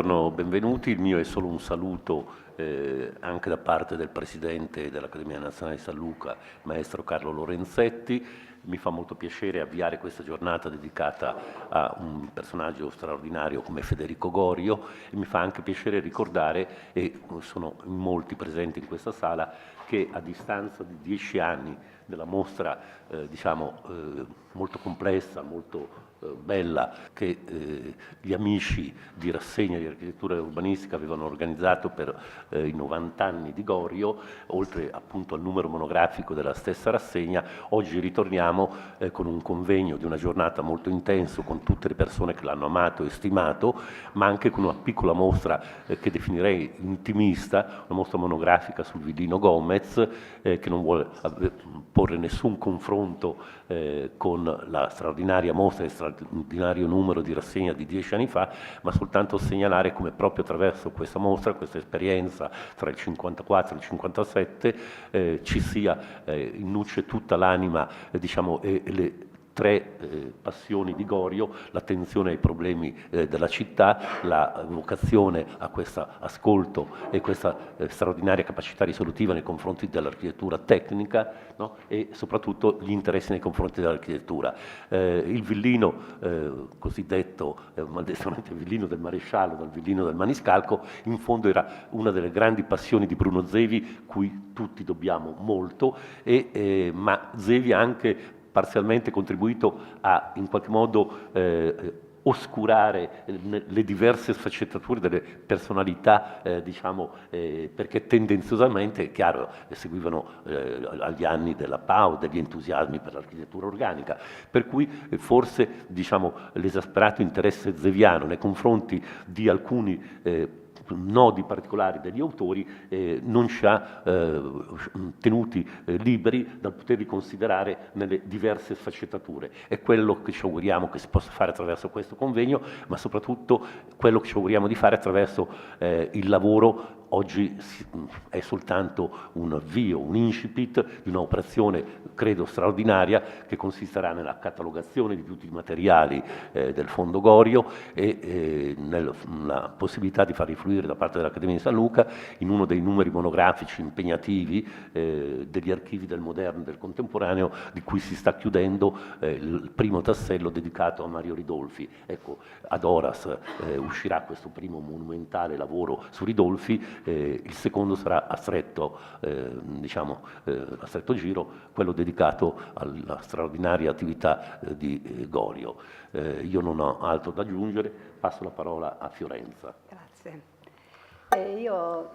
buongiorno, benvenuti. Il mio è solo un saluto anche da parte del Presidente dell'Accademia Nazionale di San Luca, Maestro Carlo Lorenzetti. Mi fa molto piacere avviare questa giornata dedicata a un personaggio straordinario come Federico Gorio e mi fa anche piacere ricordare, e sono in molti presenti in questa sala, che a distanza di 10 anni della mostra molto complessa, molto bella che gli amici di Rassegna di Architettura e Urbanistica avevano organizzato per i 90 anni di Gorio, oltre appunto al numero monografico della stessa rassegna, oggi ritorniamo con un convegno di una giornata molto intenso con tutte le persone che l'hanno amato e stimato, ma anche con una piccola mostra che definirei intimista, una mostra monografica sul Villino Gomez, che non vuole porre nessun confronto con la straordinaria mostra e straordinario numero di rassegna di 10 anni fa, ma soltanto segnalare come proprio attraverso questa mostra, questa esperienza tra il 54 e il 57, ci sia in luce tutta l'anima e le tre passioni di Gorio: l'attenzione ai problemi della città, la vocazione a questo ascolto e questa straordinaria capacità risolutiva nei confronti dell'architettura tecnica, no? E soprattutto gli interessi nei confronti dell'architettura. Il villino cosiddetto, modestamente villino del maresciallo, dal villino del maniscalco, in fondo era una delle grandi passioni di Bruno Zevi, cui tutti dobbiamo molto, ma Zevi ha anche parzialmente contribuito a in qualche modo oscurare le diverse sfaccettature delle personalità, perché tendenziosamente, è chiaro, seguivano agli anni della PAO, degli entusiasmi per l'architettura organica, per cui forse l'esasperato interesse zeviano nei confronti di alcuni nodi particolari degli autori non ci ha tenuti liberi dal poterli considerare nelle diverse sfaccettature. È quello che ci auguriamo che si possa fare attraverso questo convegno, ma soprattutto quello che ci auguriamo di fare attraverso il lavoro. Oggi è soltanto un avvio, un incipit di un'operazione, credo, straordinaria, che consisterà nella catalogazione di tutti i materiali del Fondo Gorio e nella possibilità di far rifluire da parte dell'Accademia di San Luca in uno dei numeri monografici impegnativi degli archivi del moderno e del contemporaneo, di cui si sta chiudendo il primo tassello dedicato a Mario Ridolfi. Ecco, ad Horas uscirà questo primo monumentale lavoro su Ridolfi, il secondo sarà a stretto giro, quello dedicato alla straordinaria attività di Gorio. Io non ho altro da aggiungere, passo la parola a Fiorenza. Grazie. Io